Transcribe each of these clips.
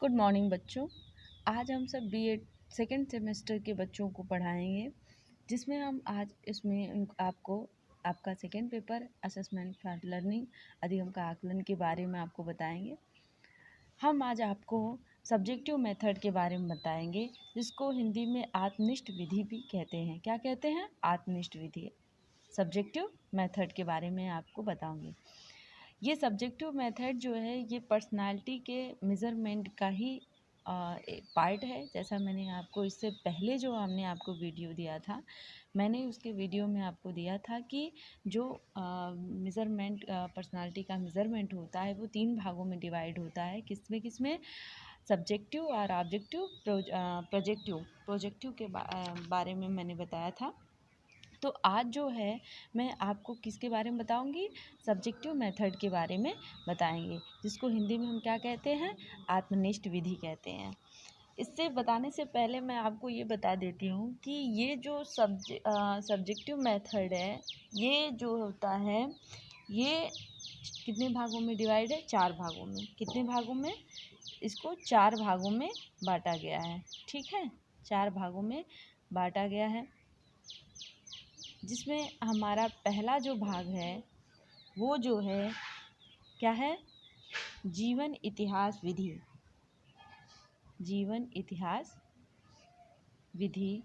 Good morning बच्चों। आज हम सब बीएड सेकेंड सेमेस्टर के बच्चों को पढ़ाएंगे, जिसमें हम आज इसमें आपको आपका second paper assessment for learning अधिगम का आकलन के बारे में आपको बताएंगे। हम आज आपको सब्जेक्टिव मेथड के बारे में बताएंगे, जिसको हिंदी में आत्मनिष्ठ विधि भी कहते हैं। क्या कहते हैं? आत्मनिष्ठ विधि। सब्जेक्टिव मेथड के बारे में आपको बताऊंगी। ये सब्जेक्टिव मेथड जो है ये पर्सनालिटी के मेज़रमेंट का ही पार्ट है। जैसा मैंने आपको इससे पहले जो हमने आपको वीडियो दिया था, मैंने उसके वीडियो में आपको दिया था कि जो मेज़रमेंट पर्सनालिटी का मेज़रमेंट होता है वो 3 भागों में डिवाइड होता है। किसमें सब्जेक्टिव और ऑब्जेक्टिव, प्रोजेक्टिव के बारे में मैंने बताया था। तो आज जो है मैं आपको किसके बारे में बताऊंगी? सब्जेक्टिव मेथड के बारे में बताएंगे, जिसको हिंदी में हम क्या कहते हैं? आत्मनिष्ठ विधि कहते हैं। इससे बताने से पहले मैं आपको ये बता देती हूँ कि ये जो सब्जेक्टिव मेथड है, ये जो होता है ये कितने भागों में डिवाइड है? 4 भागों में। कितने भागों में? इसको 4 भागों में बांटा गया है। ठीक है, 4 भागों में बांटा गया है, जिसमें हमारा पहला जो भाग है वो जो है क्या है? जीवन इतिहास विधि। जीवन इतिहास विधि,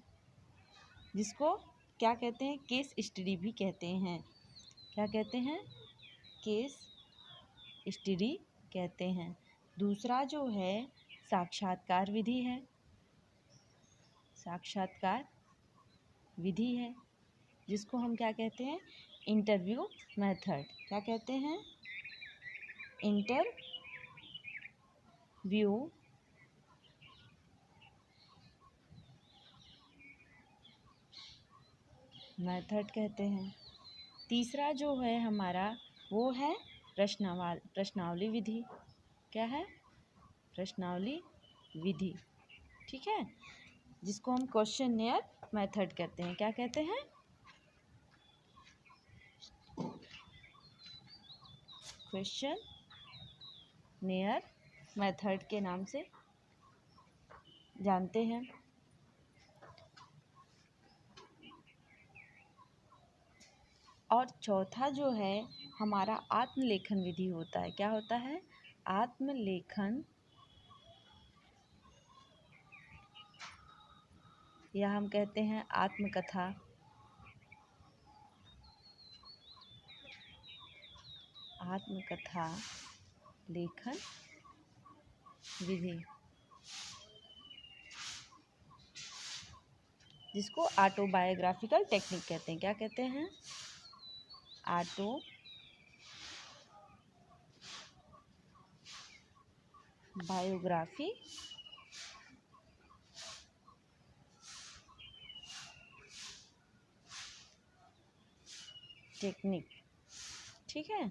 जिसको क्या कहते हैं? केस स्टडी भी कहते हैं। क्या कहते हैं? केस स्टडी कहते हैं। दूसरा जो है साक्षात्कार विधि है। साक्षात्कार विधि है, जिसको हम क्या कहते हैं? Interview method. क्या कहते हैं? इंटरव्यू मेथड कहते हैं। तीसरा जो है हमारा वो है प्रश्नावली विधि। क्या है? प्रश्नावली विधि। ठीक है, जिसको हम क्वेश्चनेयर मेथड कहते हैं। क्या कहते हैं? क्वेश्चनेयर मेथड के नाम से जानते हैं। और चौथा जो है हमारा आत्मलेखन विधि होता है। क्या होता है? आत्मलेखन, या हम कहते हैं आत्मकथा। आत्मकथा लेखन विधि, जिसको ऑटोबायोग्राफिकल टेक्निक कहते हैं। क्या कहते हैं? Autobiography technique. ठीक है,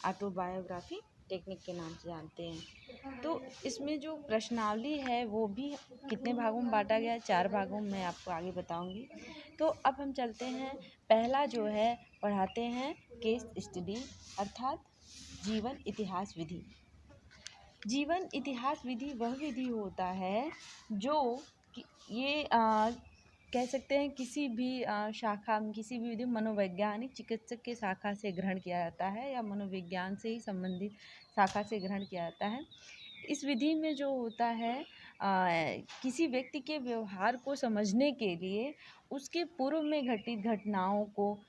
ऑटोबायोग्राफी टेक्निक के नाम से जानते हैं। तो इसमें जो प्रश्नावली है वो भी कितने भागों में बांटा गया है? 4 भागों में। मैं आपको आगे बताऊंगी। तो अब हम चलते हैं, पहला जो है पढ़ाते हैं केस स्टडी, अर्थात जीवन इतिहास विधि। जीवन इतिहास विधि वह विधि होता है जो ये कह सकते हैं किसी भी शाखा में, किसी भी विधि मनोवैज्ञानिक चिकित्सक के शाखा से ग्रहण किया जाता है, या मनोविज्ञान से ही संबंधित शाखा से ग्रहण किया जाता है। इस विधि में जो होता है किसी व्यक्ति के व्यवहार को समझने के लिए उसके पूर्व में घटित घटनाओं को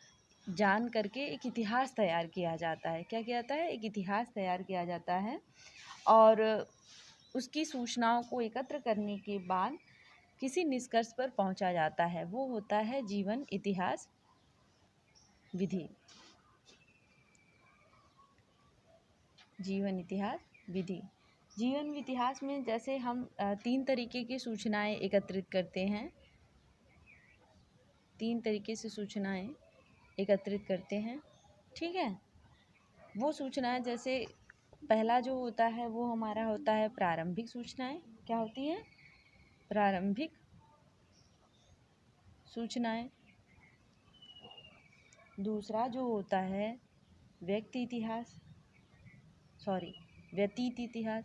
जान करके एक इतिहास तैयार किया जाता है। क्या किया जाता है? एक इतिहास तैयार किया जाता है, और उसकी सूचनाओं को एकत्र करने के बाद किसी निष्कर्ष पर पहुंचा जाता है। वो होता है जीवन इतिहास विधि। जीवन इतिहास विधि। जीवन इतिहास में जैसे हम 3 तरीके की सूचनाएं एकत्रित करते हैं। 3 तरीके से सूचनाएं एकत्रित करते हैं। ठीक है, वो सूचनाएं जैसे पहला जो होता है वो हमारा होता है प्रारंभिक सूचनाएं। क्या होती हैं? प्रारंभिक सूचनाएं। दूसरा जो होता है व्यतीत इतिहास।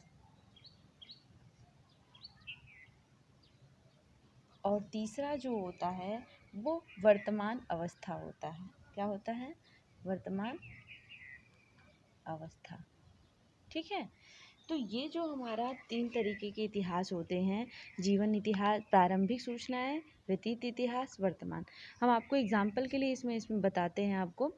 और तीसरा जो होता है वो वर्तमान अवस्था होता है। क्या होता है? वर्तमान अवस्था। ठीक है, तो ये जो हमारा 3 तरीके के इतिहास होते हैं, जीवन इतिहास, प्रारंभिक सूचनाएं, व्यतीत इतिहास, वर्तमान। हम आपको एग्जाम्पल के लिए इसमें बताते हैं आपको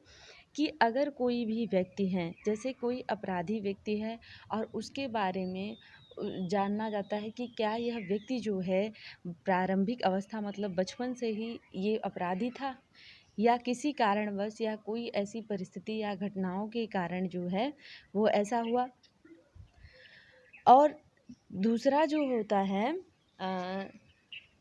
कि अगर कोई भी व्यक्ति है, जैसे कोई अपराधी व्यक्ति है और उसके बारे में जानना जाता है कि क्या यह व्यक्ति जो है प्रारंभिक अवस्था मतलब बचपन से ही ये अपराधी था, या किसी कारणवश या कोई ऐसी परिस्थिति या घटनाओं के कारण जो है वो ऐसा हुआ। और दूसरा जो होता है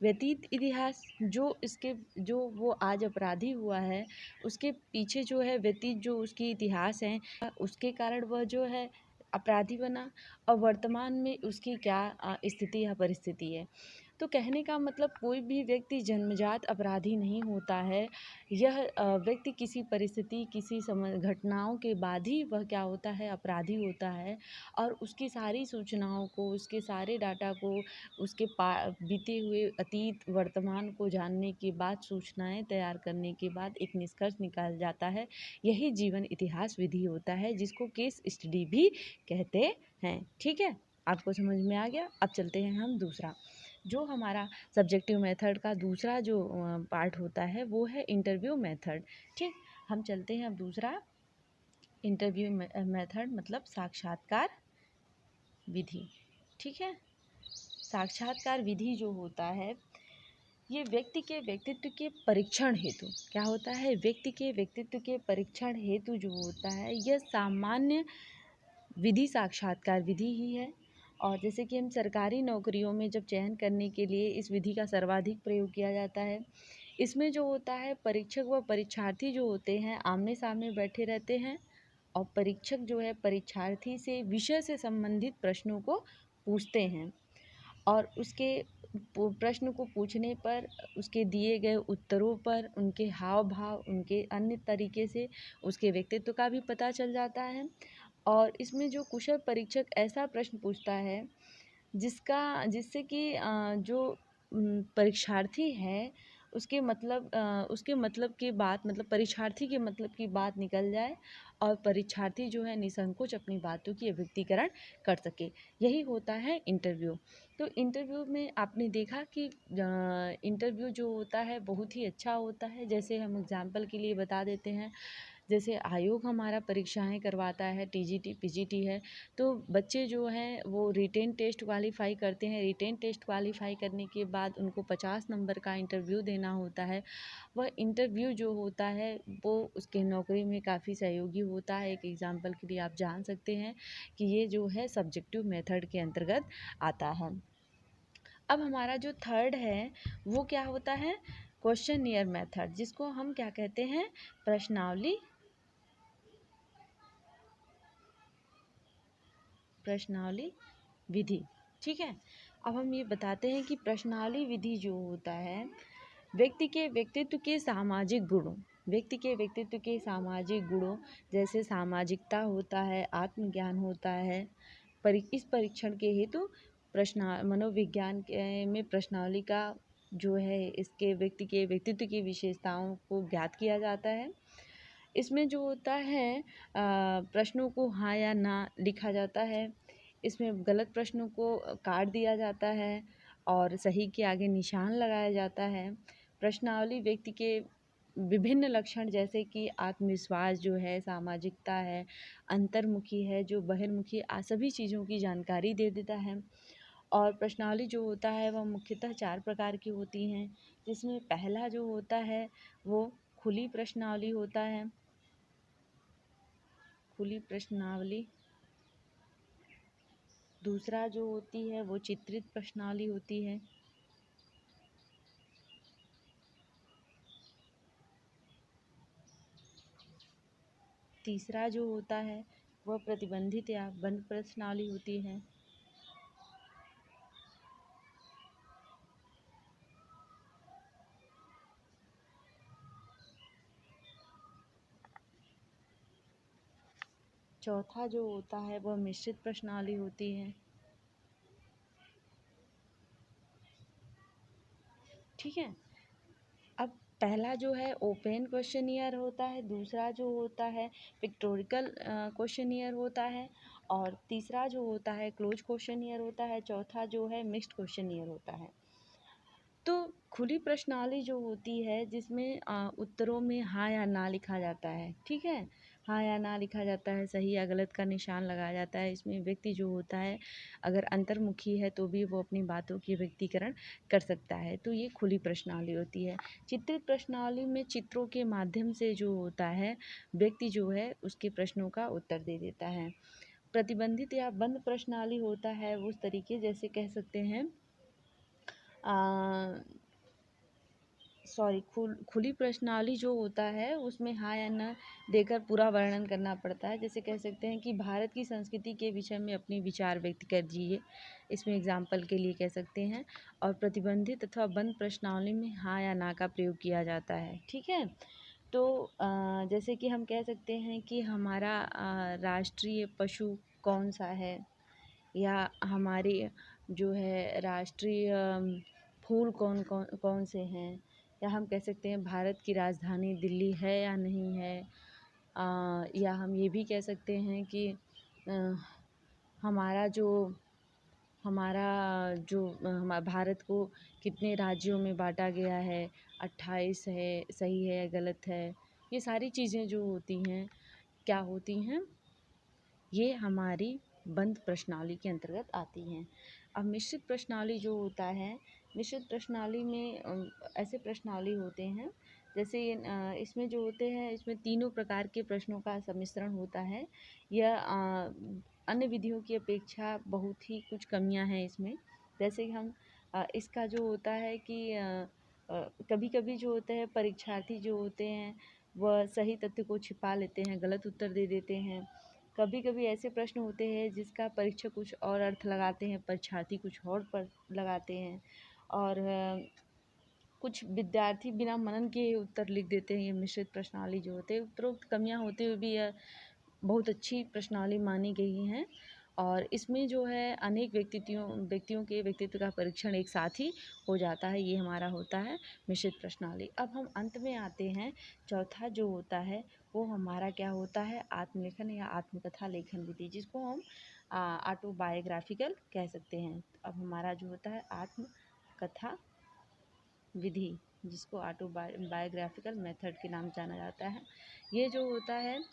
व्यतीत इतिहास, जो वो आज अपराधी हुआ है उसके पीछे जो है व्यतीत जो उसकी इतिहास है, उसके कारण वह जो है अपराधी बना, और वर्तमान में उसकी क्या स्थिति या परिस्थिति है। तो कहने का मतलब कोई भी व्यक्ति जन्मजात अपराधी नहीं होता है। यह व्यक्ति किसी परिस्थिति, किसी घटनाओं के बाद ही वह क्या होता है, अपराधी होता है। और उसकी सारी सूचनाओं को, उसके सारे डाटा को, उसके बीते हुए अतीत वर्तमान को जानने के बाद, सूचनाएं तैयार करने के बाद एक निष्कर्ष निकाल जाता है। यही जीवन इतिहास विधि होता है, जिसको केस स्टडी भी कहते हैं। ठीक है, आपको समझ में आ गया। अब चलते हैं हम दूसरा, जो हमारा सब्जेक्टिव मेथड का दूसरा जो पार्ट होता है वो है इंटरव्यू मेथड। ठीक, हम चलते हैं अब दूसरा, इंटरव्यू मेथड मतलब साक्षात्कार विधि। ठीक है, साक्षात्कार विधि जो होता है ये व्यक्ति के व्यक्तित्व के परीक्षण हेतु, क्या होता है, व्यक्ति के व्यक्तित्व के परीक्षण हेतु जो होता है यह सामान्य विधि साक्षात्कार विधि ही है। और जैसे कि हम सरकारी नौकरियों में जब चयन करने के लिए इस विधि का सर्वाधिक प्रयोग किया जाता है। इसमें जो होता है परीक्षक व परीक्षार्थी जो होते हैं आमने सामने बैठे रहते हैं, और परीक्षक जो है परीक्षार्थी से विषय से संबंधित प्रश्नों को पूछते हैं, और उसके प्रश्न को पूछने पर उसके दिए गए उत्तरों पर उनके हाव भाव, उनके अन्य तरीके से उसके व्यक्तित्व का भी पता चल जाता है। और इसमें जो कुशल परीक्षक ऐसा प्रश्न पूछता है जिससे कि जो परीक्षार्थी है उसके मतलब की बात, मतलब परीक्षार्थी के मतलब की बात निकल जाए, और परीक्षार्थी जो है निसंकोच अपनी बातों की अभिव्यक्तिकरण कर सके। यही होता है इंटरव्यू। तो इंटरव्यू में आपने देखा कि इंटरव्यू जो होता है बहुत ही अच्छा होता है। जैसे हम एग्जाम्पल के लिए बता देते हैं, जैसे आयोग हमारा परीक्षाएं करवाता है, टीजीटी पीजीटी है, तो बच्चे जो हैं वो रिटेन टेस्ट क्वालीफाई करते हैं। रिटेन टेस्ट क्वालीफाई करने के बाद उनको 50 नंबर का इंटरव्यू देना होता है। वह इंटरव्यू जो होता है वो उसके नौकरी में काफ़ी सहयोगी होता है। एक एग्जाम्पल के लिए आप जान सकते हैं कि ये जो है सब्जेक्टिव मेथड के अंतर्गत आता है। अब हमारा जो थर्ड है वो क्या होता है, क्वेश्चनियर मेथड, जिसको हम क्या कहते हैं, प्रश्नावली विधि। ठीक है, अब हम ये बताते हैं कि प्रश्नावली विधि जो होता है व्यक्ति के व्यक्तित्व के सामाजिक गुणों जैसे सामाजिकता होता है, आत्मज्ञान होता है। इस परीक्षण के हेतु मनोविज्ञान में प्रश्नावली का जो है इसके व्यक्ति के व्यक्तित्व की विशेषताओं को ज्ञात किया जाता है। इसमें जो होता है प्रश्नों को हाँ या ना लिखा जाता है। इसमें गलत प्रश्नों को काट दिया जाता है और सही के आगे निशान लगाया जाता है। प्रश्नावली व्यक्ति के विभिन्न लक्षण जैसे कि आत्मविश्वास जो है, सामाजिकता है, अंतर्मुखी है, जो बहिर्मुखी, सभी चीज़ों की जानकारी दे देता है। और प्रश्नावली जो होता है वह मुख्यतः 4 प्रकार की होती हैं, जिसमें पहला जो होता है वो खुली प्रश्नावली होता है। खुली प्रश्नावली। दूसरा जो होती है वो चित्रित प्रश्नावली होती है। तीसरा जो होता है वह प्रतिबंधित या बंद प्रश्नावली होती है। चौथा जो होता है वह मिश्रित प्रश्नावली होती है। ठीक है। अब पहला जो है ओपन क्वेश्चनियर होता है, दूसरा जो होता है पिक्टोरिकल क्वेश्चनियर होता है, और तीसरा जो होता है क्लोज क्वेश्चनियर होता है, चौथा जो है मिक्स्ड क्वेश्चनियर होता है। तो खुली प्रश्नावली जो होती है जिसमें उत्तरों में हाँ या ना लिखा जाता है, ठीक है, हाँ या ना लिखा जाता है, सही या गलत का निशान लगाया जाता है। इसमें व्यक्ति जो होता है अगर अंतर्मुखी है तो भी वो अपनी बातों की व्यक्तीकरण कर सकता है, तो ये खुली प्रश्नावली होती है। चित्रित प्रश्नावली में चित्रों के माध्यम से जो होता है व्यक्ति जो है उसके प्रश्नों का उत्तर दे देता है। प्रतिबंधित या बंद प्रश्नावली होता है उस तरीके जैसे कह सकते हैं खुली प्रश्नावली जो होता है उसमें हाँ या ना देकर पूरा वर्णन करना पड़ता है। जैसे कह सकते हैं कि भारत की संस्कृति के विषय में अपनी विचार व्यक्त कीजिए, इसमें एग्जाम्पल के लिए कह सकते हैं। और प्रतिबंधित अथवा बंद प्रश्नावली में हाँ या ना का प्रयोग किया जाता है, ठीक है। तो जैसे कि हम कह सकते हैं कि हमारा राष्ट्रीय पशु कौन सा है, या हमारी जो है राष्ट्रीय फूल कौन कौन कौन से हैं, या हम कह सकते हैं भारत की राजधानी दिल्ली है या नहीं है, या हम ये भी कह सकते हैं कि अ, हमारा जो हमारा हमारा भारत को कितने राज्यों में बांटा गया है, 28 है, सही है गलत है। ये सारी चीज़ें जो होती हैं क्या होती हैं, ये हमारी बंद प्रश्नावली के अंतर्गत आती हैं। अब मिश्रित प्रश्नावली जो होता है, मिश्रित प्रश्नावली में ऐसे प्रश्नावली होते हैं जैसे इसमें जो होते हैं इसमें तीनों प्रकार के प्रश्नों का सम्मिश्रण होता है। यह अन्य विधियों की अपेक्षा बहुत ही कुछ कमियां हैं इसमें। जैसे कि हम इसका जो होता है कि कभी कभी जो होते हैं परीक्षार्थी जो होते हैं वह सही तथ्य को छिपा लेते हैं, गलत उत्तर दे देते हैं। कभी कभी ऐसे प्रश्न होते हैं जिसका परीक्षक कुछ और अर्थ लगाते हैं, परीक्षार्थी कुछ और पर लगाते हैं, और कुछ विद्यार्थी बिना मनन के उत्तर लिख देते हैं। ये मिश्रित प्रश्नावली जो होते हैं, उपरोक्त कमियां होते हुए भी यह बहुत अच्छी प्रश्नावली मानी गई हैं। और इसमें जो है अनेक व्यक्तियों के व्यक्तित्व का परीक्षण एक साथ ही हो जाता है, ये हमारा होता है मिश्रित प्रश्नावली। अब हम अंत में आते हैं, चौथा जो होता है वो हमारा क्या होता है, आत्मलेखन या आत्मकथा लेखन विधि, जिसको हम ऑटोबायोग्राफिकल कह सकते हैं। अब हमारा जो होता है आत्मकथा विधि, जिसको ऑटोबायोग्राफिकल मेथड के नाम जाना जाता है। ये जो होता है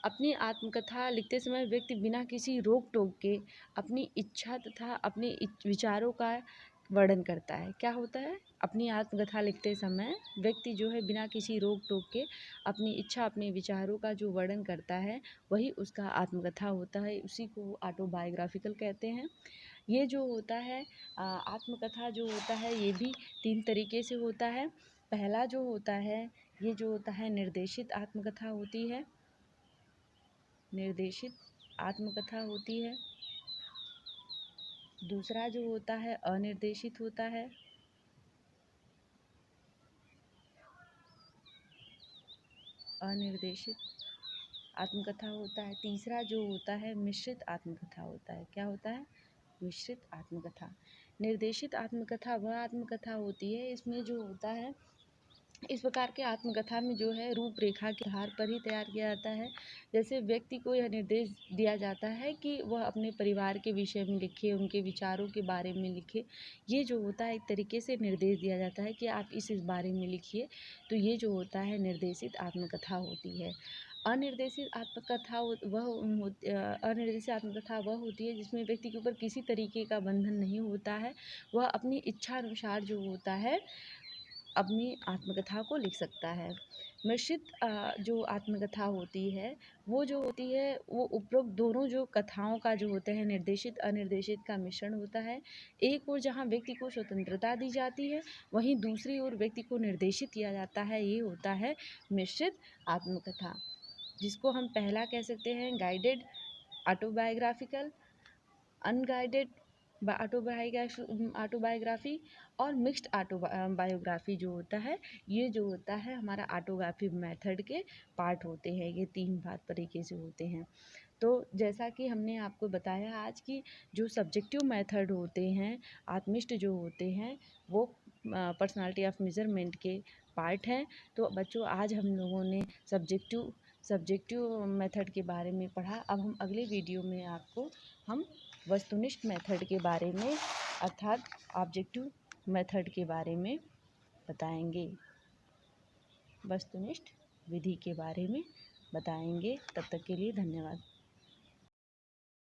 अपनी आत्मकथा लिखते समय व्यक्ति बिना किसी रोक टोक के अपनी इच्छा तथा अपने विचारों का वर्णन करता है। क्या होता है, अपनी आत्मकथा लिखते समय व्यक्ति जो है बिना किसी रोक टोक के अपनी इच्छा अपने विचारों का जो वर्णन करता है वही उसका आत्मकथा होता है, उसी को ऑटोबायोग्राफिकल कहते हैं। ये जो होता है आत्मकथा जो होता है ये भी तीन तरीके से होता है। पहला जो होता है ये जो होता है निर्देशित आत्मकथा होती है, निर्देशित आत्मकथा होती है। दूसरा जो होता है अनिर्देशित होता है, अनिर्देशित आत्मकथा होता है। तीसरा जो होता है मिश्रित आत्मकथा होता है। क्या होता है, मिश्रित आत्मकथा। निर्देशित आत्मकथा वह आत्मकथा होती है इसमें जो होता है, इस प्रकार के आत्मकथा में जो है रूपरेखा के आधार पर ही तैयार किया जाता है। जैसे व्यक्ति को यह निर्देश दिया जाता है कि वह अपने परिवार के विषय में लिखे, उनके विचारों के बारे में लिखे। ये जो होता है एक तरीके से निर्देश दिया जाता है कि आप इस बारे में लिखिए। तो ये जो होता है निर्देशित आत्मकथा होती है। अनिर्देशित आत्मकथा अनिर्देशित आत्मकथा वह होती है जिसमें व्यक्ति के ऊपर किसी तरीके का बंधन नहीं होता है, वह अपनी इच्छा अनुसार जो होता है अपनी आत्मकथा को लिख सकता है। मिश्रित जो आत्मकथा होती है वो जो होती है वो उपरोक्त दोनों जो कथाओं का जो होता है निर्देशित अनिर्देशित का मिश्रण होता है। एक ओर जहाँ व्यक्ति को स्वतंत्रता दी जाती है वहीं दूसरी ओर व्यक्ति को निर्देशित किया जाता है, ये होता है मिश्रित आत्मकथा, जिसको हम पहला कह सकते हैं गाइडेड ऑटोबायोग्राफिकल, अनगाइडेड ऑटोबायोग्राफी, और मिक्स्ड बायोग्राफी जो होता है, ये जो होता है हमारा ऑटोग्राफी मेथड के पार्ट होते हैं। ये तीन बात तरीके से होते हैं। तो जैसा कि हमने आपको बताया आज की जो सब्जेक्टिव मेथड होते हैं आत्मिष्ट जो होते हैं वो पर्सनालिटी ऑफ मेजरमेंट के पार्ट हैं। तो बच्चों आज हम लोगों ने सब्जेक्टिव मेथड के बारे में पढ़ा। अब हम अगले वीडियो में आपको हम वस्तुनिष्ठ मेथड के बारे में अर्थात ऑब्जेक्टिव मेथड के बारे में बताएंगे, वस्तुनिष्ठ विधि के बारे में बताएंगे। तब तक के लिए धन्यवाद।